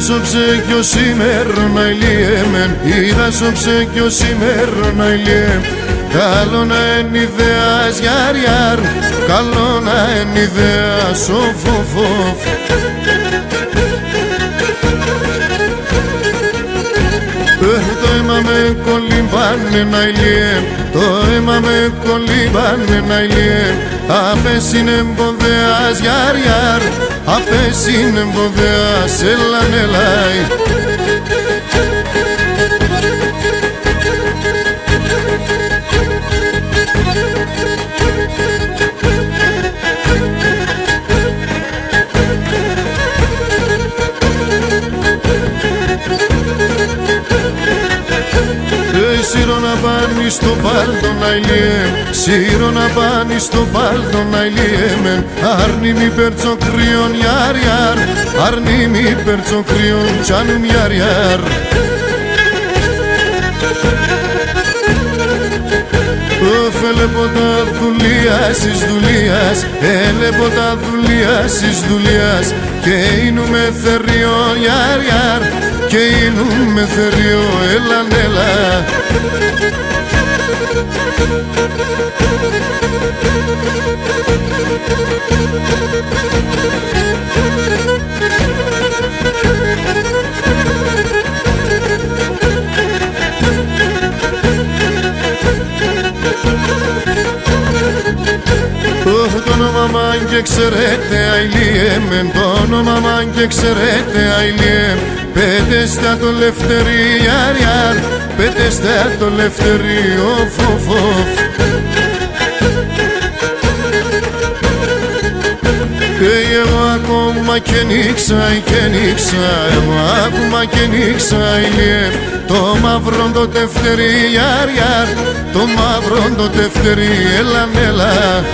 στο ψέκιο σήμερον αηλιέμεν, είδα στο ψέκιο σήμερον αηλιέμεν. Καλό να εν ιδέας γιαρ γιαρ, καλό να εν ιδέας οφ οφ οφ. Το αίμα με κολύμπανε να ηλιέμ, το αίμα με κολύμπανε να ηλιέμ. Απές είναι εμποδέας γιαρ γιαρ, απές είναι εμποδέας έλαν έλαϊ. Σύρω να πάνει στο παλτον αηλιέμ, σύρω να πάνει στο παλτον αηλιέμεν. Αρνί μη περτσοκρίον γιαρ γιαρ, αρνί μη περτσοκρίον τσάνουμ γιαρ γιαρ. Έλεπω τα δουλείας εις δουλείας, έλεπω τα δουλείας εις δουλείας. Και είνουμε θεριό γιαρ γιαρ, και είνουμε θεριό έλαν έλα. Το όνομα μαν και ξέρετε αηλιέμεν, το όνομα μαν και ξέρετε αηλιέμ. Πέτε στα το λευτερί γιαρ γιαρ, πέτε στα το λευτερί οφ οφ οφ. Εγώ ακόμα και νίξα και νίξα, εγώ ακόμα και νίξα αηλιέμ. Το μαύρο το τευτερί γιαρ γιαρ, το μαύρο το τευτερί έλαν έλα.